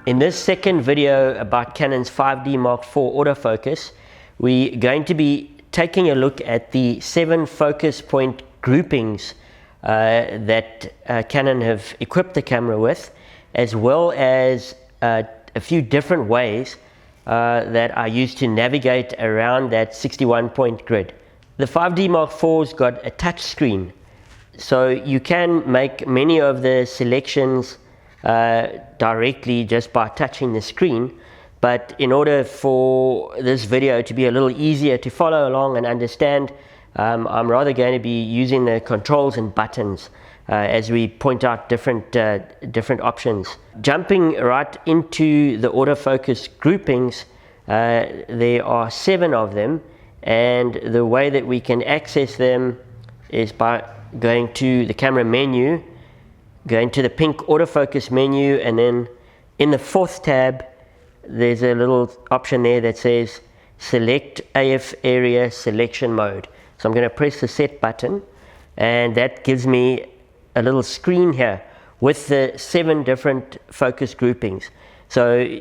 In this second video about Canon's 5D Mark IV autofocus, we're going to be taking a look at the 7 focus point groupings that Canon have equipped the camera with, as well as a few different ways that are used to navigate around that 61 point grid. The 5D Mark IV's got a touch screen, so you can make many of the selections directly just by touching the screen. But in order for this video to be a little easier to follow along and understand, I'm rather going to be using the controls and buttons as we point out different options. Jumping right into the autofocus groupings, there are 7 of them, and the way that we can access them is by going to the camera menu, going to the pink autofocus menu, and then in the 4th tab there's a little option there that says select AF area selection mode. So I'm going to press the set button, and that gives me a little screen here with the 7 different focus groupings. So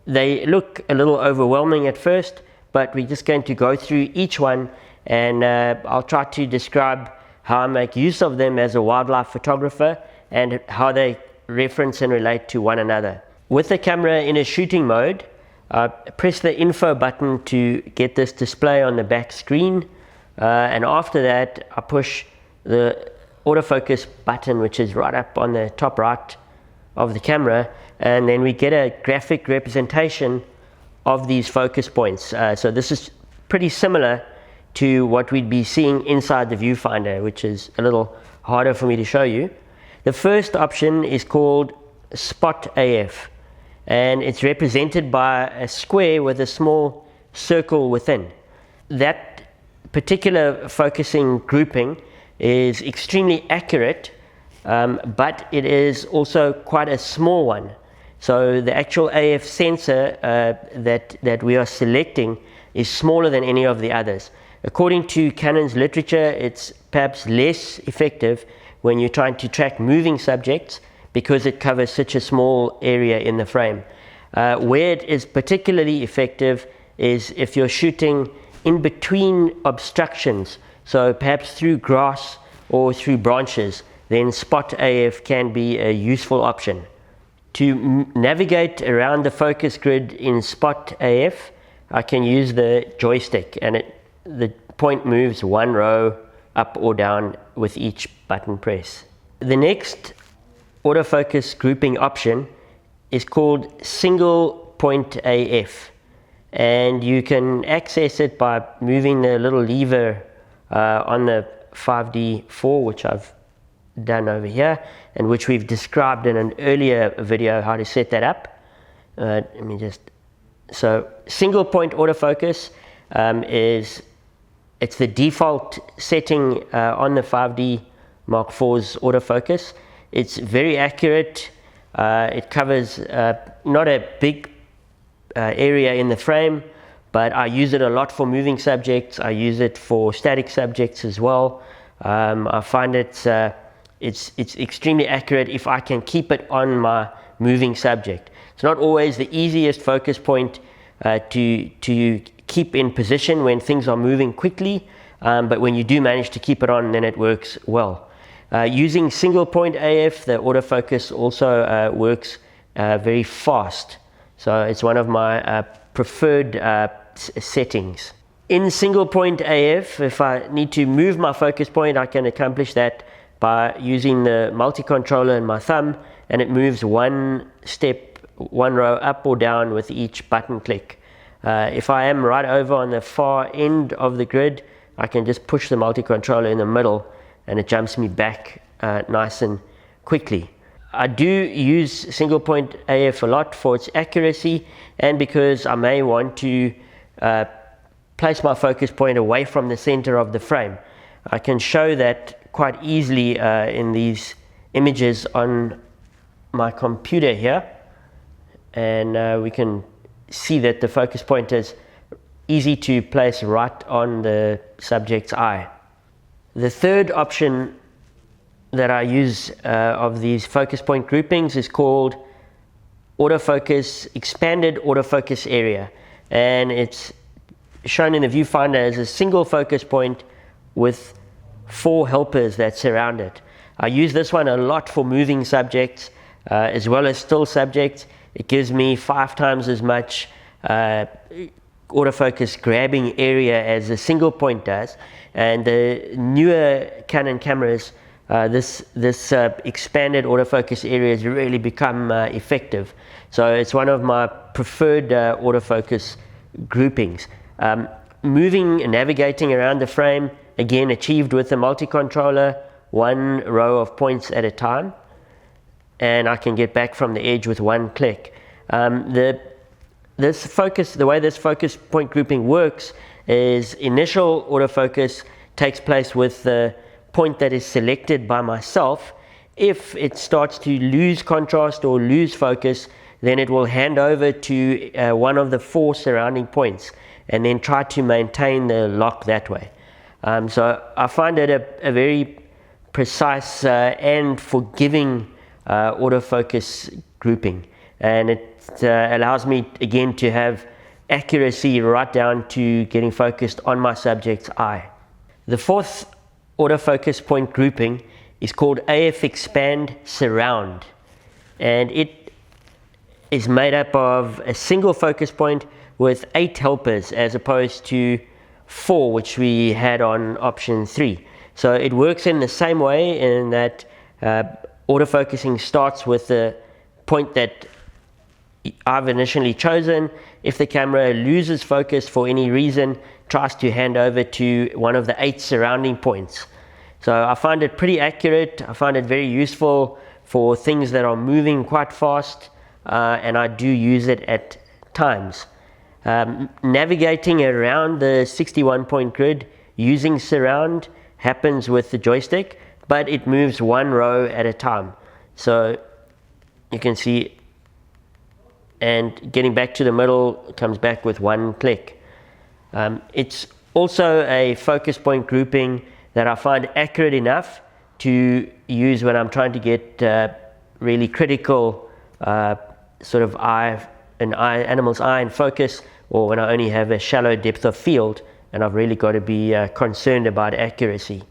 they look a little overwhelming at first, but we're just going to go through each one, and I'll try to describe how I make use of them as a wildlife photographer and how they reference and relate to one another. With the camera in a shooting mode, press the info button to get this display on the back screen, and after that I push the autofocus button, which is right up on the top right of the camera, and then we get a graphic representation of these focus points. So this is pretty similar to what we'd be seeing inside the viewfinder, which is a little harder for me to show you. The first option is called Spot AF, and it's represented by a square with a small circle within. That particular focusing grouping is extremely accurate, but it is also quite a small one. So the actual AF sensor that we are selecting is smaller than any of the others. According to Canon's literature, it's perhaps less effective when you're trying to track moving subjects because it covers such a small area in the frame. Where it is particularly effective is if you're shooting in between obstructions, so perhaps through grass or through branches, then Spot AF can be a useful option. To navigate around the focus grid in Spot AF, I can use the joystick, and the point moves one row up or down with each button press. The next autofocus grouping option is called Single Point AF, and you can access it by moving the little lever on the 5D4, which I've done over here, and which we've described in an earlier video how to set that up. So single point autofocus it's the default setting on the 5D Mark IV's autofocus. It's very accurate. It covers not a big area in the frame, but I use it a lot for moving subjects. I use it for static subjects as well. I find it's extremely accurate if I can keep it on my moving subject. It's not always the easiest focus point to keep in position when things are moving quickly, but when you do manage to keep it on, then it works well. Using single point AF, the autofocus also works very fast, so it's one of my preferred settings. In single point AF, if I need to move my focus point, I can accomplish that by using the multi-controller in my thumb, and it moves one row up or down with each button click. If I am right over on the far end of the grid, I can just push the multi-controller in the middle and it jumps me back nice and quickly. I do use single point AF a lot for its accuracy, and because I may want to place my focus point away from the center of the frame. I can show that quite easily in these images on my computer here, and we can see that the focus point is easy to place right on the subject's eye. The third option that I use of these focus point groupings is called autofocus, expanded autofocus area, and it's shown in the viewfinder as a single focus point with 4 helpers that surround it. I use this one a lot for moving subjects as well as still subjects. It gives me 5 times as much autofocus grabbing area as a single point does, and the newer Canon cameras, this expanded autofocus area has really become effective. So it's one of my preferred autofocus groupings. Moving and navigating around the frame, again achieved with the multi-controller, 1 row of points at a time, and I can get back from the edge with 1 click. The way this focus point grouping works is initial autofocus takes place with the point that is selected by myself. If it starts to lose contrast or lose focus, then it will hand over to one of the 4 surrounding points and then try to maintain the lock that way. So I find it a very precise and forgiving autofocus grouping, and it allows me again to have accuracy right down to getting focused on my subject's eye. The 4th autofocus point grouping is called AF Expand Surround, and it is made up of a single focus point with 8 helpers as opposed to 4 which we had on option 3. So it works in the same way in that autofocusing starts with the point that I've initially chosen. If the camera loses focus for any reason, tries to hand over to one of the 8 surrounding points. So I find it pretty accurate. I find it very useful for things that are moving quite fast, and I do use it at times. Navigating around the 61 point grid using surround happens with the joystick, but it moves 1 row at a time. So you can see, and getting back to the middle comes back with 1 click. It's also a focus point grouping that I find accurate enough to use when I'm trying to get really critical sort of animal's eye in focus, or when I only have a shallow depth of field and I've really got to be concerned about accuracy.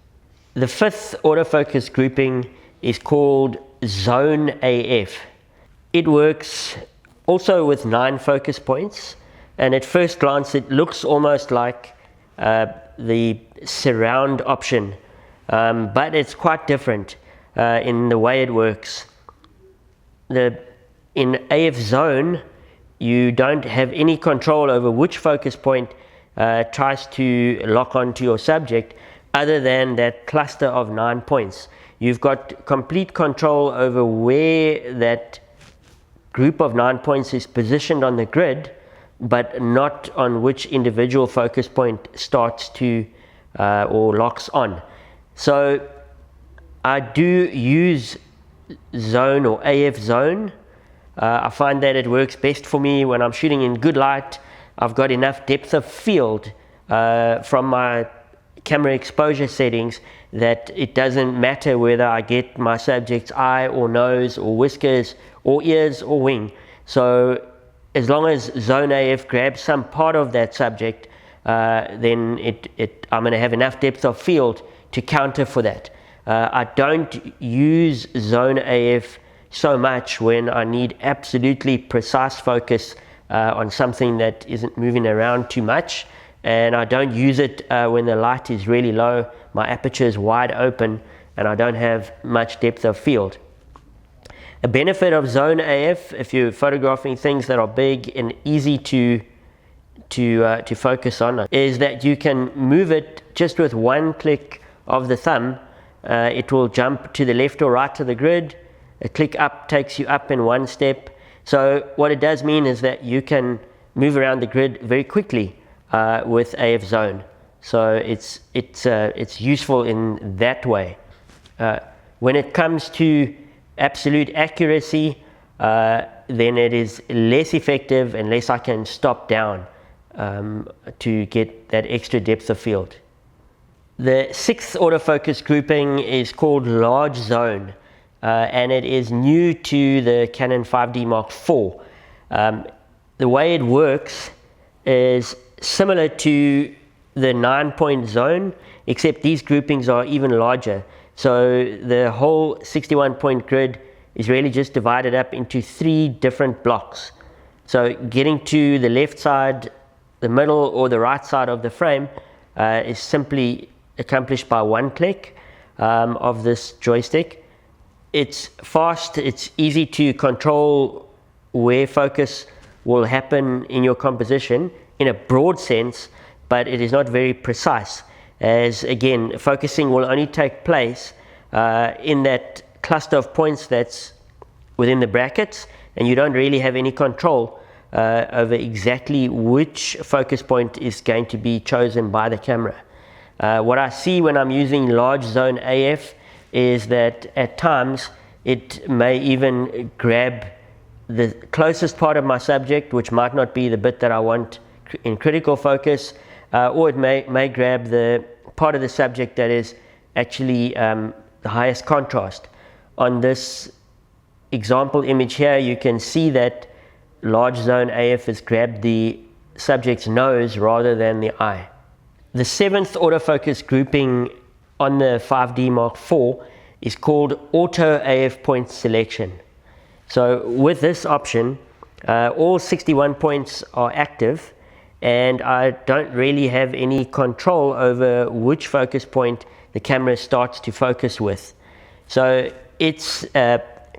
The 5th autofocus grouping is called Zone AF. It works also with 9 focus points, and at first glance it looks almost like the surround option, but it's quite different in the way it works. In AF Zone, you don't have any control over which focus point tries to lock onto your subject other than that cluster of 9 points. You've got complete control over where that group of 9 points is positioned on the grid, but not on which individual focus point starts to or locks on. So I do use Zone or AF Zone. I find that it works best for me when I'm shooting in good light. I've got enough depth of field from my camera exposure settings that it doesn't matter whether I get my subject's eye or nose or whiskers or ears or wing. So as long as Zone AF grabs some part of that subject, then I'm going to have enough depth of field to counter for that. I don't use Zone AF so much when I need absolutely precise focus on something that isn't moving around too much, and I don't use it when the light is really low, my aperture is wide open, and I don't have much depth of field. A benefit of Zone AF, if you're photographing things that are big and easy to focus on, is that you can move it just with 1 click of the thumb. It will jump to the left or right of the grid. A click up takes you up in 1 step. So what it does mean is that you can move around the grid very quickly with AF Zone. So it's useful in that way. When it comes to absolute accuracy, then it is less effective unless I can stop down to get that extra depth of field. The 6th autofocus grouping is called Large Zone. and it is new to the Canon 5D Mark IV. The way it works is similar to the 9-point zone, except these groupings are even larger. So the whole 61-point grid is really just divided up into 3 different blocks. So getting to the left side, the middle, or the right side of the frame is simply accomplished by one click of this joystick. It's fast, it's easy to control where focus will happen in your composition in a broad sense, but it is not very precise, as again, focusing will only take place in that cluster of points that's within the brackets, and you don't really have any control over exactly which focus point is going to be chosen by the camera. What I see when I'm using large zone AF is that at times it may even grab the closest part of my subject, which might not be the bit that I want in critical focus, or it may grab the part of the subject that is actually the highest contrast. On this example image here, you can see that large zone AF has grabbed the subject's nose rather than the eye. The 7th autofocus grouping on the 5D Mark IV is called Auto AF Point Selection. So with this option, all 61 points are active, and I don't really have any control over which focus point the camera starts to focus with. So it's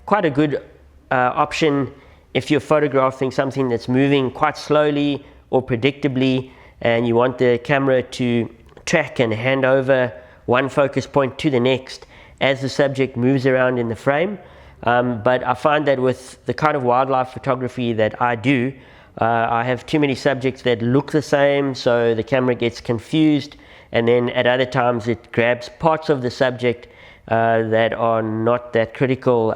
quite a good option if you're photographing something that's moving quite slowly or predictably, and you want the camera to track and hand over one focus point to the next as the subject moves around in the frame. But I find that with the kind of wildlife photography that I do, I have too many subjects that look the same, so the camera gets confused, and then at other times it grabs parts of the subject that are not that critical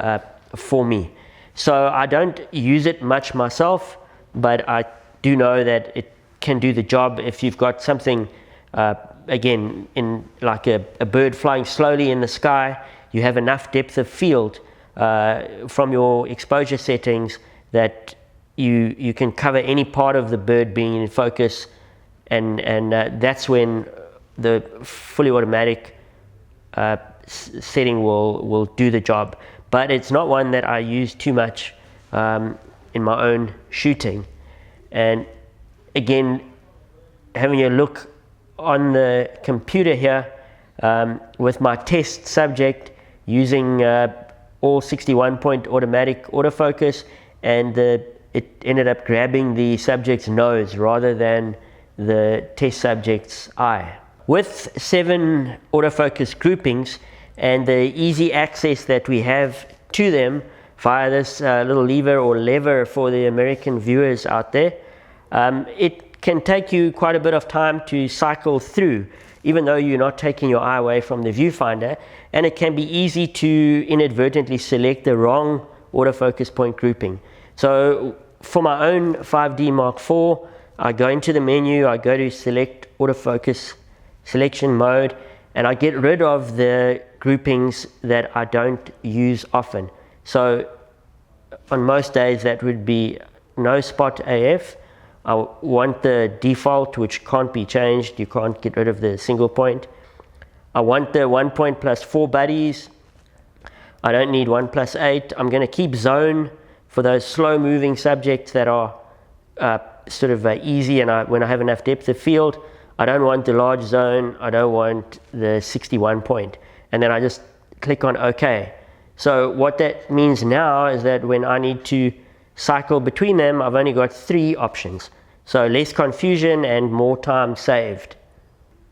for me. So I don't use it much myself, but I do know that it can do the job if you've got something, again, in like a bird flying slowly in the sky. You have enough depth of field from your exposure settings that you can cover any part of the bird being in focus, and that's when the fully automatic setting will do the job. But it's not one that I use too much in my own shooting. And again, having a look on the computer here with my test subject using all 61-point automatic autofocus, and it ended up grabbing the subject's nose rather than the test subject's eye. With 7 autofocus groupings and the easy access that we have to them via this little lever for the American viewers out there, it can take you quite a bit of time to cycle through, even though you're not taking your eye away from the viewfinder, and it can be easy to inadvertently select the wrong autofocus point grouping. So for my own 5D Mark IV, I go into the menu, I go to select autofocus selection mode, and I get rid of the groupings that I don't use often. So on most days that would be no spot AF. I want the default, which can't be changed. You can't get rid of the single point. I want the 1 point plus 4 buddies. I don't need 1 plus 8. I'm going to keep zone for those slow moving subjects that are sort of easy, and when I have enough depth of field. I don't want the large zone. I don't want the 61 point. And then I just click on OK. So what that means now is that when I need to cycle between them, I've only got 3 options. So less confusion and more time saved.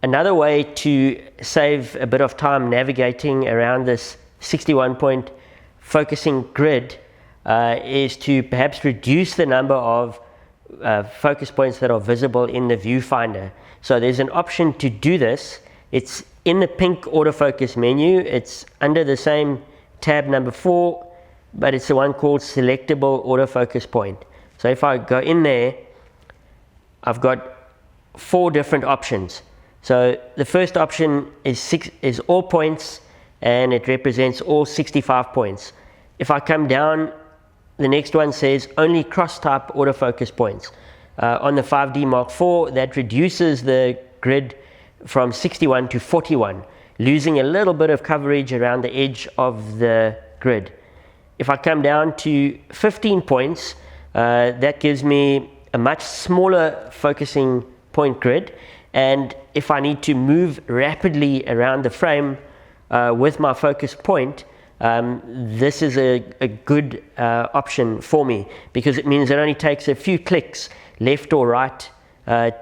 Another way to save a bit of time navigating around this 61-point focusing grid is to perhaps reduce the number of focus points that are visible in the viewfinder. So there's an option to do this. It's in the pink autofocus menu. It's under the same tab number 4, but it's the one called selectable autofocus point. So if I go in there, I've got 4 different options. So the first option is all points and it represents all 65 points. If I come down, the next one says only cross-type autofocus points. On the 5D Mark IV, that reduces the grid from 61 to 41, losing a little bit of coverage around the edge of the grid. If I come down to 15 points, that gives me a much smaller focusing point grid, and if I need to move rapidly around the frame with my focus point, this is a good option for me, because it means it only takes a few clicks left or right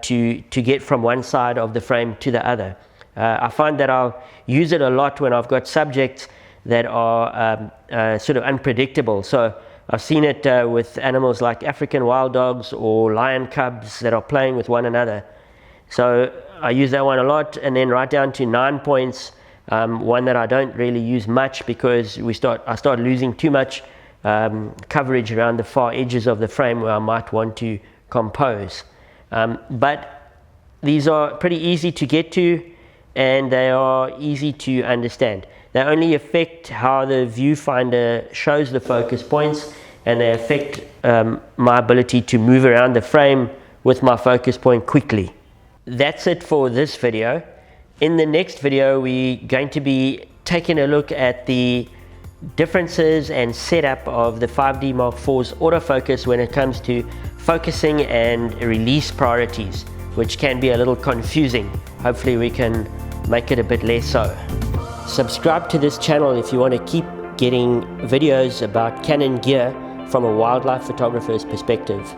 to get from one side of the frame to the other. I find that I'll use it a lot when I've got subjects that are sort of unpredictable. So I've seen it with animals like African wild dogs or lion cubs that are playing with one another. So I use that one a lot. And then right down to 9 points, one that I don't really use much, because I start losing too much coverage around the far edges of the frame where I might want to compose. But these are pretty easy to get to, and they are easy to understand. They only affect how the viewfinder shows the focus points, and they affect my ability to move around the frame with my focus point quickly. That's it for this video. In the next video, we're going to be taking a look at the differences and setup of the 5D Mark IV's autofocus when it comes to focusing and release priorities, which can be a little confusing. Hopefully we can make it a bit less so. Subscribe to this channel if you want to keep getting videos about Canon gear from a wildlife photographer's perspective.